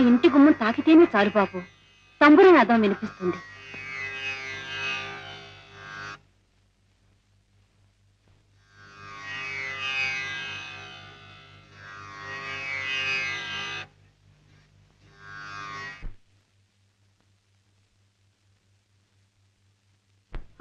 ఇంటి గుమ్మం తాకితేనే చాలు బాబు, తంబురి నాదం వినిపిస్తుంది.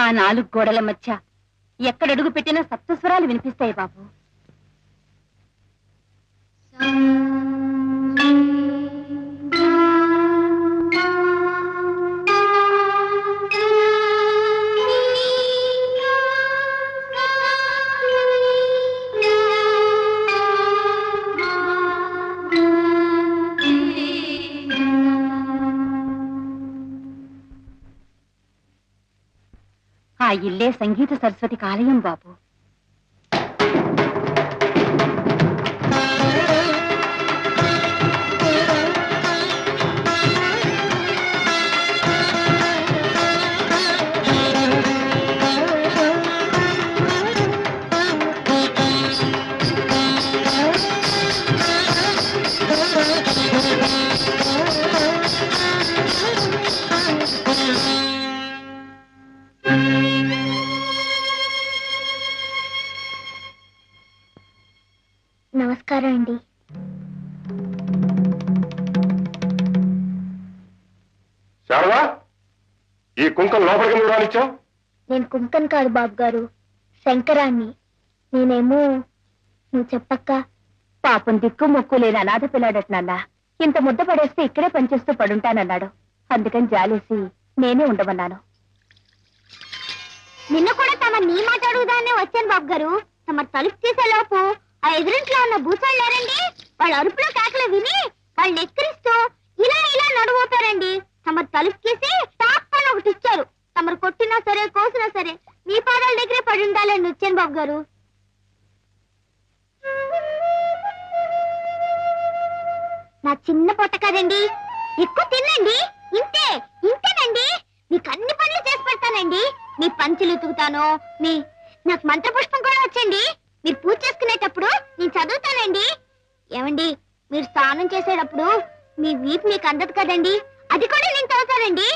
ఆ 4 గోడల మధ్య ఎక్కడడుగు పెట్టినా సప్తస్వరాలు వినిపిస్తాయి బాబు. ఆ ఇల్లే సంగీత సరస్వతికి ఆలయం బాబు. నమస్కారం అండి. శారదా, ఈ కుంకం లోపలికి నువ్వు రానిచ్చావు? నేను కుంకన్ కాదు బాబు గారు, శంకరాన్ని. నేనేమో నువ్వు చెప్పక్క. పాపం దిక్కు మొక్కు లేని అనాథ పిల్లాడట్నల్లా ఇంత ముద్ద పడేస్తే ఇక్కడే పనిచేస్తూ పడుంటానన్నాడు. అందుకని జాలేసి నేనే ఉండమన్నాను. నిన్న కూడా తమ నీ మాట అడుగుదానే వచ్చాను బాబు గారు. తమ తలుపు తీసేలోపు ఆ ఎదురింట్లో ఉన్న భూసాలు లేరండి, వాళ్ళ అరుపులో కేకలు విని వాళ్ళు ఎక్కిరిస్తూ ఇలా ఇలా నడువుతారండి. తమ తలుపు తీసి టాప్ అని ఒకటి ఇచ్చారు. తమరు కొట్టినా సరే కోసినా సరే మీ పాదాల దగ్గరే పడి ఉండాలని వచ్చాను బాబు గారు. నా చిన్న పొట్ట కదండి, ఎక్కువ తినండి. ఇంతేనండి, మీకు అన్ని పనులు చేసి పెడతానండి. మీ పంచులు ఉతుకుతాను, నాకు మంత్రపుష్పం కూడా వచ్చండి. మీరు పూజ చేసుకునేటప్పుడు నేను చదువుతానండి. ఏమండి, మీరు స్నానం చేసేటప్పుడు మీ వీపు మీకు అందదు కదండి, అది కూడా నేను చదువుతానండి.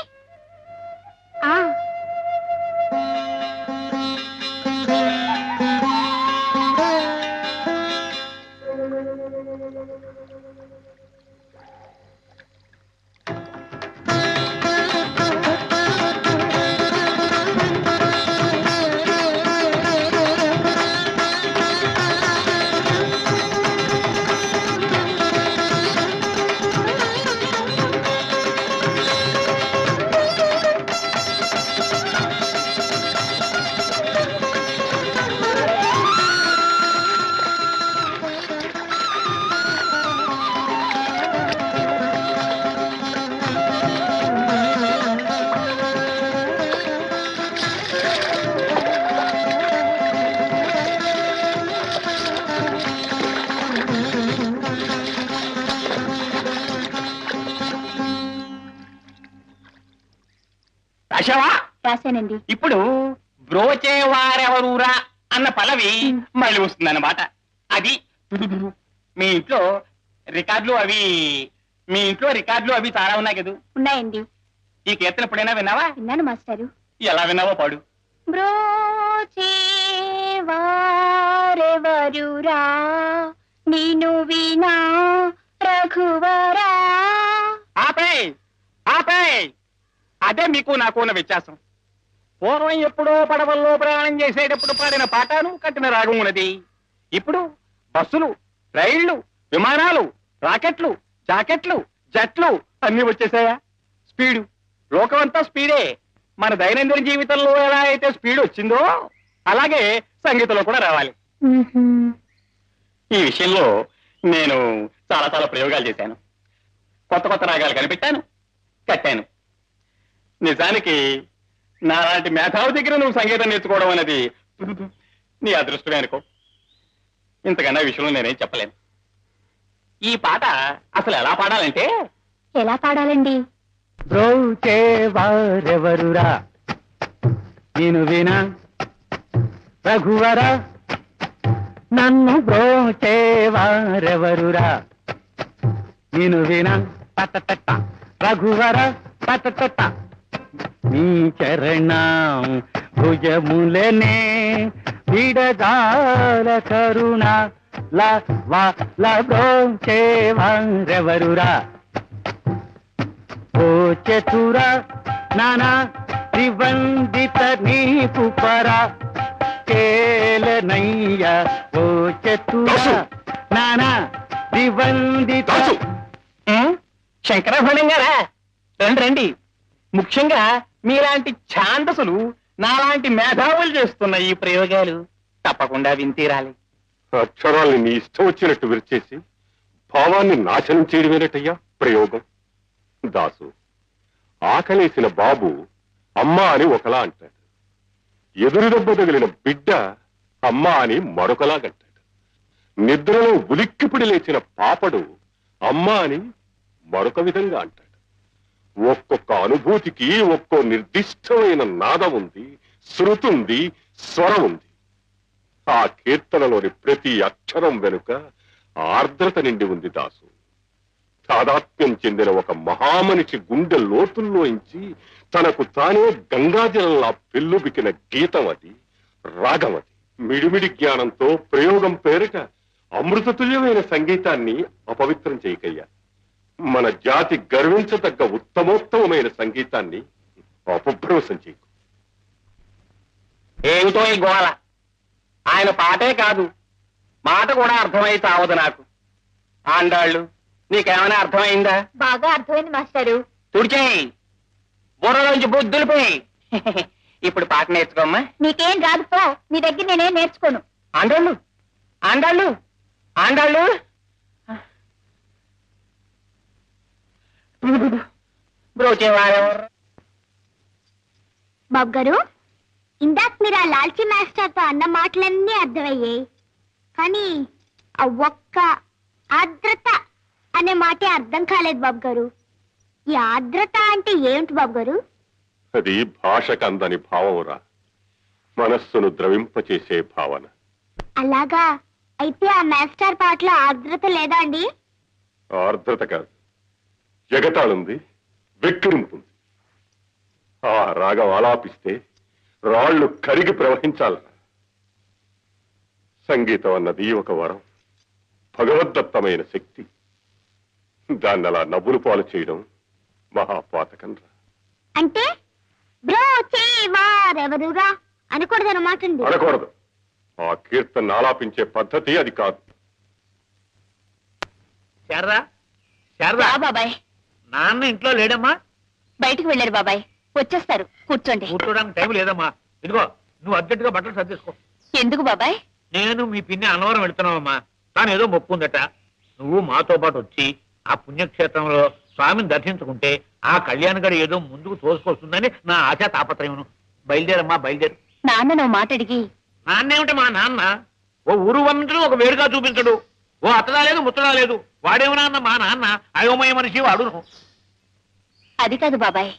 రాశానండి. ఇప్పుడు బ్రోచేవారెవరూరా అన్న పల్లవి మళ్ళీ వస్తుందన్నమాట. అది మీ ఇంట్లో రికార్డులు అవి చాలా ఉన్నాయి కదా? ఉన్నాయండి. ఈ కీర్తన ఎప్పుడైనా విన్నావా? విన్నాను మాస్టారు. ఎలా విన్నావో పాడు. బ్రోచేవారెవరురా నిను వినా రఘువరా. ఆపే అదే మీకు నాకు ఉన్న వ్యత్యాసం. పూర్వం ఎప్పుడో పడవల్లో ప్రయాణం చేసేటప్పుడు పాడిన పాటను కట్టిన రాగం ఉన్నది. ఇప్పుడు బస్సులు, రైళ్లు, విమానాలు, రాకెట్లు, జాకెట్లు, జట్లు అన్ని వచ్చేసాయా? స్పీడు, లోకమంతా స్పీడే. మన దైనందిన జీవితంలో ఎలా అయితే స్పీడ్ వచ్చిందో అలాగే సంగీతంలో కూడా రావాలి. ఈ విషయంలో నేను చాలా ప్రయోగాలు చేశాను. కొత్త రాగాలు కనిపెట్టాను, కట్టాను. నిజానికి నాలాంటి మేధావి దగ్గర నువ్వు సంగీతం నేర్చుకోవడం అనేది నీ అదృష్టమే అనుకో. ఇంతకన్నా విషయంలో నేనేం చెప్పలేను. ఈ పాట అసలు ఎలా పాడాలంటే, ఎలా పాడాలండి? బ్రోచేవారెవరురా నిను వినా రఘువరా, నన్ను బ్రోచేవారెవరురా నిను వినా తట రఘువర తట నీ చరణం భుజములనే విడదాల కరుణ లబ్రోంచేవరెవరురా ఓ చతుర నానా త్రివందిత నీకు పరా కేలనయ్య ఓ చతుర నానా త్రివందిత శంకరభరణం గారా రండి రండి. ముఖ్యంగా మీలాంటి ఛాందసులు నాలాంటి మేధావులు చేస్తున్న ఈ ప్రయోగాలు తప్పకుండా వింతీరాలి. అక్షరాల్ని నీ ఇష్టం వచ్చినట్టు విరిచేసి భావాన్ని నాశనం చేయడమేనటయ్యా ప్రయోగం. దాసు, ఆకలేసిన బాబు అమ్మా అని ఒకలా అంటాడు, ఎదురు దెబ్బ తగిలిన బిడ్డ అమ్మా అని మరొకలాగంటాడు, నిద్రలో ఉలిక్కిపిడి లేచిన పాపడు అమ్మా అని మరొక విధంగా అంటాడు. ఒక్కొక్క అనుభూతికి ఒక్కో నిర్దిష్టమైన నాదం ఉంది, శృతుంది, స్వరం ఉంది. ఆ కీర్తనలోని ప్రతి అక్షరం వెనుక ఆర్ద్రత నిండి ఉంది దాసు. తాదాత్మ్యం చెందిన ఒక మహామనిషి గుండె లోతుల్లోంచి తనకు తానే గంగాజలంలా పెళ్ళుబికిన గీతం అది, రాగం అది. మిడిమిడి జ్ఞానంతో ప్రయోగం పేరిట అమృతతుల్యమైన సంగీతాన్ని అపవిత్రం చేయకయ్యా. మన జాతి గర్వించదగ్గ ఉత్తమోత్తమైన సంగీతాన్ని అపభ్రంశం చేయకు. ఏమిటో ఈ గోళ, ఆయన పాటే కాదు మాట కూడా అర్థమై చావదు నాకు. ఆండాళ్ళు నీకేమైనా అర్థమైందా? బాగా అర్థమైంది మాస్టారు. తుడిచేయి, బుర్రలోంచి బుద్ధులిపోయి. ఇప్పుడు పాట నేర్చుకోమ్మా. నీకేం రాదు పో, నీ దగ్గర నేనేం నేర్చుకోను. ఆండాళ్ళు ఆండాళ్ళు ఆండాళ్ళు బ్రోచేవారెవరు? బాబు గారు, ఇందాక మీరు ఆ లాల్చీ మాస్టర్తో అన్న మాటలన్నీ అర్థమయ్యాయి, కానీ ఆ ఒక్క ఆర్ద్రత అనే మాటే అర్థం కాలేదు బాబు గారు. ఈ ఆర్ద్రత అంటే ఏమిటి బాబు గారు? అది భాషకు అందని భావమురా, మనస్సును ద్రవింపచేసే భావన. అలాగా? అయితే ఆ మాస్టర్ పాటలో ఆర్ద్రత లేదా అండి? ఆర్ద్రత కాదు, ఎగతాళుంది, వెక్కిరింపుంది. ఆ రాగం ఆలాపిస్తే రాళ్లు కరిగి ప్రవహించాలరా. సంగీతం అన్నది ఒక వరం, భగవద్దత్తమైన శక్తి. దాన్ని అలా నవ్వులు పాలు చేయడం మహాపాతకం రా. అంటే బ్రోచేవారెవరురా అనకూడదన్నమాట అండి. అనకూడదు. ఆ కీర్తన ఆలాపించే పద్ధతి అది కాదు. శారదా, శారదా, బాబాయ్ నాన్న ఇంట్లో లేడమ్మా? బయటికి వెళ్ళారు బాబాయ్, వచ్చేస్తారు, కూర్చోండి. కూర్చోడానికి టైం లేదమ్మా. ఇదిగో నువ్వు అర్జెంటుగా బట్టలు సర్దేసుకో. ఎందుకు బాబాయ్? నేను మీ పిన్ని అన్నవరం వెళ్తున్నావమ్మా. తాను ఏదో మొక్కు ఉందట, నువ్వు మాతో పాటు వచ్చి ఆ పుణ్యక్షేత్రంలో స్వామిని దర్శించుకుంటే ఆ కళ్యాణ్ గడి ఏదో ముందుకు తోసుకొస్తుందని నా ఆశా తాపత్రయమును. బయలుదేరమ్మా, బయలుదేరు. నాన్న నువ్వు మాట అడిగి. నాన్నేమిటి మా నాన్న? ఓ ఊరు వంటలు ఒక వేడుగా చూపించడు, ఓ అత్తడా లేదు ముత్తడా లేదు. వాడేమన్నా అన్న మా నాన్న అయోమయ మనిషి వాడును. అది కాదు బాబాయ్,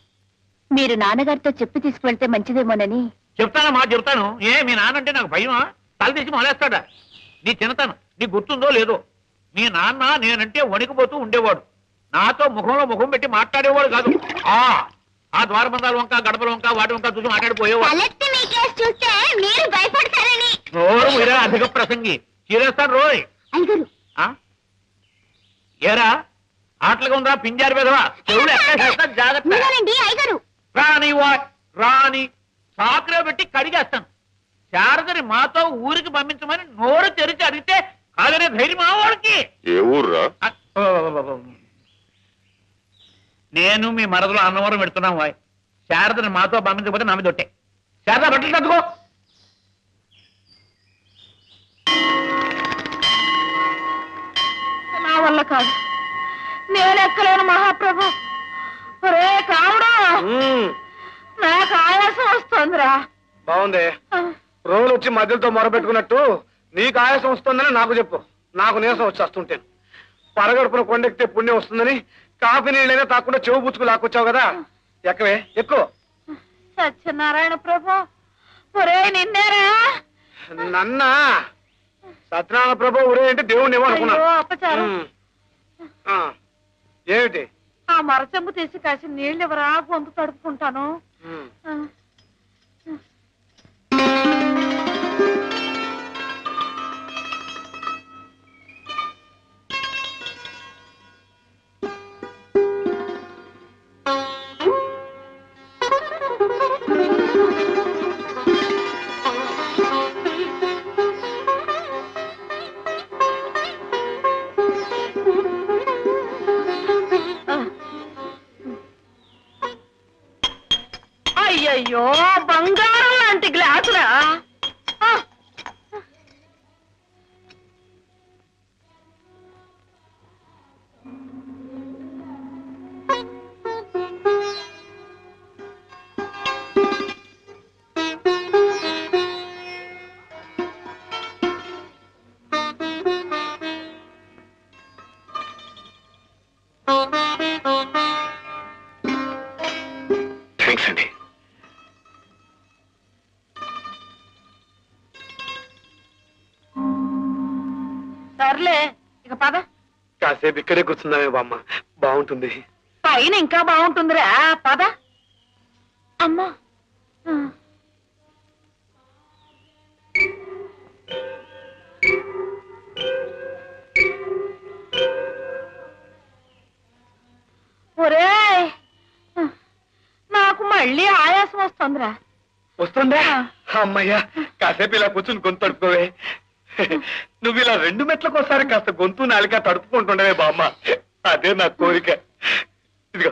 మీరు నాన్నగారితో చెప్పి తీసుకువెళ్తే మంచిదేమోనని. చెప్తానమ్మా, చెప్తాను. ఏ మీ నాన్నంటే నాకు భయమా? తల తీసి మొలేస్తాడా? నీ చిన్నతనం నీకు గుర్తుందో లేదో? మీ నాన్న నేనంటే వణికిపోతూ ఉండేవాడు. నాతో ముఖంలో ముఖం పెట్టి మాట్లాడేవాడు కాదు. ఆ ద్వారబంధాల వంక, గడపల వంక, వాటి వంక చూసి మాట్లాడిపోయేవాడు. తలెత్తి మీ కేసు చూస్తే మీరు భయపడతారని. నోరు మీరే అధిక ప్రసంగి. చీరేస్తాను రోయ్. అయ్యగారు, ఏరా ఆటలుగా ఉందా పింజారు పెదవా? చెవులు ఎక్కడ జాగ్రత్త. మీరేనండి అయ్యగారు. రాని రాని సాకులో పెట్టి కడిగేస్తాను. శారదని మాతో ఊరికి పంపించమని నోరు తెరిచి అడిగితే కాదనే ధైర్యం వాడికి. ఏ ఊర్రా? నేను మీ మరదలో అన్నవరం పెడుతున్నాం వాయ్. శారదని మాతో పంపించకపోతే నా మీద ఒట్టే. శారద బట్టలు తట్టుకో. నా వల్ల కాదు, నేను ఎక్కలేను మహాప్రభు. రే కావుడా, నాకు ఆయాసం వస్తుందిరా. బాగుంది. రోజులు వచ్చి మధ్యలతో మొరబెట్టుకున్నట్టు నీకు ఆయాసం వస్తుందని నాకు చెప్పు. నాకు నీరసం వచ్చేస్తుంటాను. పరగడుపున కొండెక్కితే పుణ్యం వస్తుందని కాఫీ నీళ్ళైనా తాకుండా చెవు పుచ్చుకు లాక్కొచ్చావు కదా. ఎక్కవే, ఎక్కువ. సత్యనారాయణ ప్రభు, ఒరే నిన్నేరా? నన్న సత్యనారాయణ ప్రభు ఊరే అంటే దేవుణ్ణి ఏమో అనుకున్నా. అయ్యో, అపచారం. ఏమిటి మరచెంబు తీసి కాసి నీళ్ళు ఎవరా గొంతు తడుపుకుంటాను. అయ్యయ్యో, బంగారం లాంటి గ్లాసురా. థ్యాంక్స్ అండి. సర్లే, ఇక పద. కాసేపు ఇక్కడే కూర్చుందామే బామ్మ, బాగుంటుంది. పైన ఇంకా బాగుంటుందిరా, పద. అమ్మా, ఒరేయ్, నాకు మళ్ళీ ఆయాసం వస్తుందిరా. వస్తుందా? అమ్మయ్యా, కాసేపు ఇలా కూర్చుని గొంతు తడుపుకోవే. నువ్వు ఇలా 2 మెట్లకోసారి కాస్త గొంతు నాలిక తడుపుకుంటుండవే బామ్మ, అదే నా కోరిక. ఇదిగో.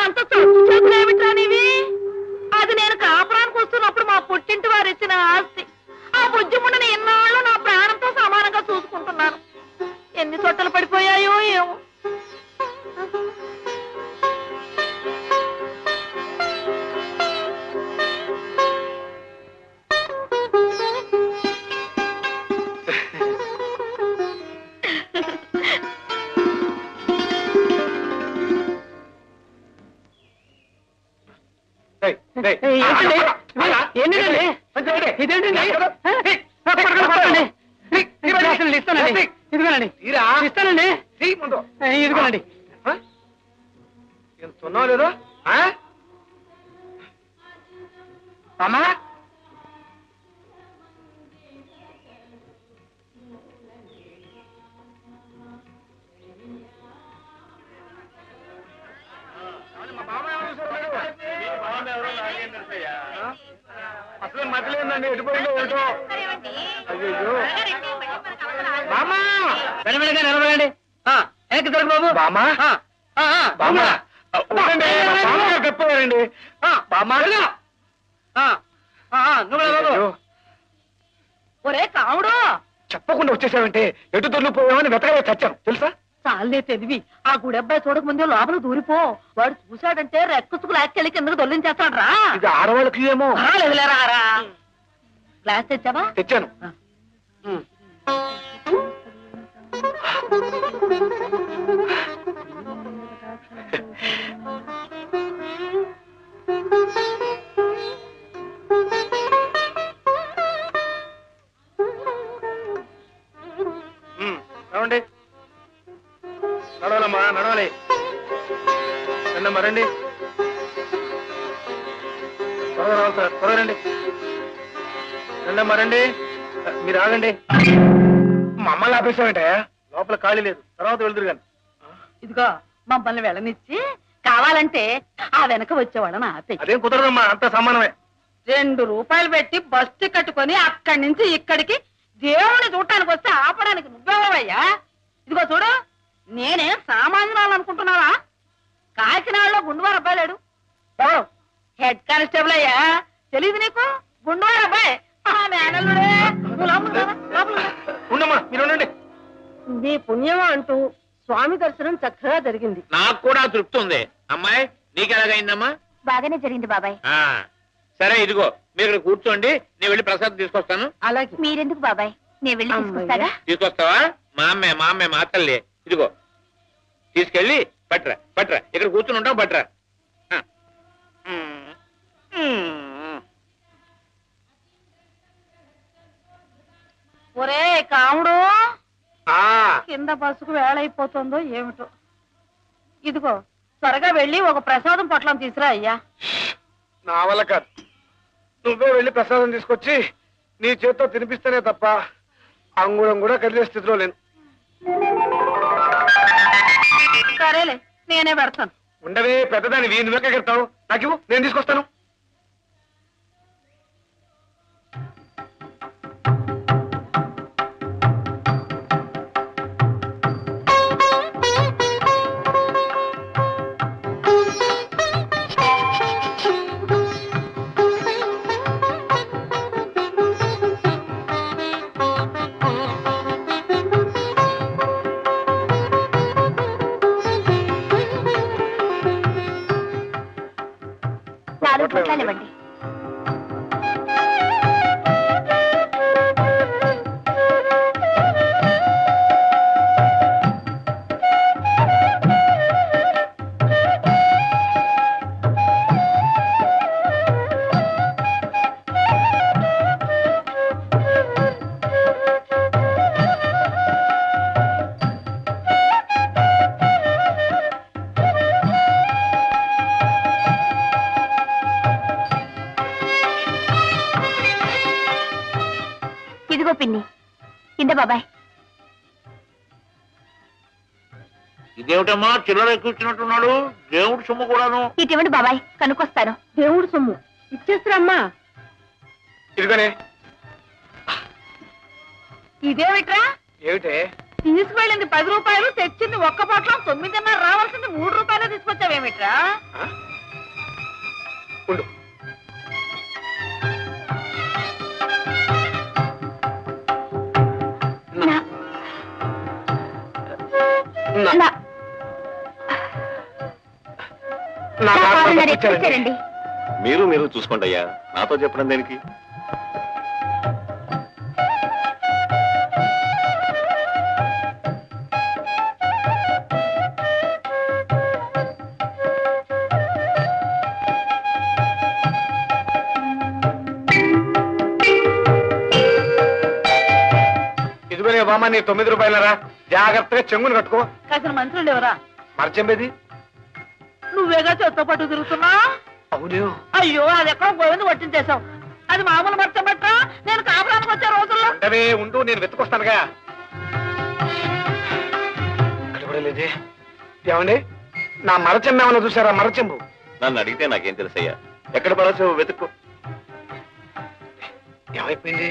అంత చదువులేమిట్రా నీవి? అది నేను కాపురానికి వస్తున్నప్పుడు మా పుట్టింటి వారు ఇచ్చిన ఆస్తి. ఆ బుజ్జిముండని ఎన్నాళ్ళు నా ప్రాణంతో సమానంగా చూసుకుంటున్నాను. ఎన్ని చొట్టలు పడిపోయాయో ఏమో. ఇదిగోనండి. ఎంతున్నావు లేదో అమ్మా. అసలు మధ్యలేదండి, ఎటుపోయిందో ఏటో. అయ్యో బామా, వెనవెనగా నిలబడండి. వెనక్కి జరుగు బాబు. బామా, బామా చెప్పారండి. ఒరే కాముడు, చెప్పకుండా వచ్చేసావంటే ఎటు దొరికిపోయామని వెతకలే చచ్చాను తెలుసా. చాలే తెలివి. ఆ గుడబ్బాయి చూడకముందే లోపల దూరిపో. వాడు చూశాడంటే రెక్కుసుకు లాక్కెళ్ళి కిందకు దొల్లించేస్తాడు రా. ఇది ఆడవాళ్ళకి ఏమో. లేదులేరా. గ్లాస్ తెచ్చావా? తెచ్చాను. నడవండి, నడవాలమ్మా, నడవాలి. రండమ్మా, రండి. త్వరగా రావాలి సార్, త్వరగా రండి. రండమ్మా, రండి. మీరు ఆగండి. మమ్మల్ని ఆపేసామంటే లోపల ఖాళీ లేదు, తర్వాత వెళ్తురు కానీ. ఇదిగో మమ్మల్ని వెళ్ళనిచ్చి కావాలంటే ఆ వెనక వచ్చేవాళ్ళని ఆపే. అదేం కుదరదమ్మా, అంత సమానమే. 2 రూపాయలు పెట్టి బస్సు కట్టుకొని అక్కడి నుంచి ఇక్కడికి దేవుని చూడటానికి వస్తే ఆపడానికి నువ్వెవరయ్యా? ఇదిగో చూడు, నేనేం సామాన్యురాలు అనుకుంటున్నావా? కాకినాడలో గుండువారు అబ్బాయిలేడు, హెడ్ కానిస్టేబుల్ అయ్యా తెలీదు నీకు గుండోడు అబ్బాయి మేనల్లుడే నువ్వు లోపలికి రా, లోపలికి రా. ఉండమ్మా మీరు ఉండండి. నీ పుణ్యమా అంటూ స్వామి దర్శనం చక్కగా జరిగింది. నాకు కూడా తృప్తి ఉంది. అమ్మాయి నీకు ఎలాగైందమ్మా? బాగానే జరిగింది బాబాయ్. ఆ, సరే ఇదిగో మీరు ఇక్కడ కూర్చోండి, నేను వెళ్ళి ప్రసాదం తీసుకొస్తాను. అలాగే మీరెందుకు బాబాయ్, నేను వెళ్ళి తీసుకొస్తాగా. తీసుకొస్తావా? మా అమ్మాయి మా తల్లి. ఇదిగో తీసుకెళ్ళి పట్రా ఇక్కడ కూర్చుని ఉంటాం, పట్రా. ఆ. ఒరే కాముడు ఆ కింద బస్సుకు వేళైపోతుందో ఏమిటో. ఇదిగో త్వరగా వెళ్ళి ఒక ప్రసాదం పొట్లం తీసురా అయ్యా. నా వల్ల కాదు. నువ్వే వెళ్ళి ప్రసాదం తీసుకొచ్చి నీ చేత్తో తినిపిస్తేనే తప్ప అంగుళం కూడా కదిలే స్థితిలో లేను. సరేలే నేనే పెడతాను. ఉండవే పెద్దదాని నువ్వే కడతావు. నాకు నేను తీసుకొస్తాను. నాలుగు పొట్లాలు ఇవ్వండి. ఇదిగో పిన్ని, ఇంద బాబాయ్. ఇదేమిటమ్మా చిల్లర ఎక్కువచ్చినట్టున్నాడు? దేవుడి సొమ్ము కూడాను. ఇటువంటి బాబాయ్ కనుక్కొస్తాను. దేవుడు సొమ్ము ఇచ్చేస్తురమ్మా. ఇదిగోనే. ఇదేమిట్రా ఏమిటే? తీసుకువెళ్ళింది 10 రూపాయలు, తెచ్చింది ఒక్క పొట్లం 9.5, రావాల్సింది 3 రూపాయలు తీసుకొచ్చావేమిట్రా? ఉండు. నా- నా నా కారు కారున్నర ఇచ్చారండి. ఎత్తుకొచ్చారండి. మీరు చూసుకోండి అయ్యా, నాతో చెప్పడం దేనికి? ఇదిగోనే బామ్మ నీ 9 రూపాయలరా. జాగ్రత్తగా చెంగుని కట్టుకో. కాసిన మంత్రులు లేవరా? మర్చెంబేది. నువ్వేగా చెత్త పట్టు తిరుగుతున్నా. అవును. అయ్యో అది ఎక్కడో గోవింద పట్టించేశావు. అది మామూలు మర్చబట్ట. నేను కాపురానికి వచ్చే రోజుల్లో ఉండవే ఉండు, నేను వెతుకొస్తానుగా. ఇక్కడ కూడా లేదే. ఏమండి నా మరచెంబు ఏమన్నా చూసారా? మరచెంబు. నన్ను అడిగితే నాకేం తెలుసయ్యా, ఎక్కడ పడచ్చు వెతుక్కో. ఏమైపోయింది?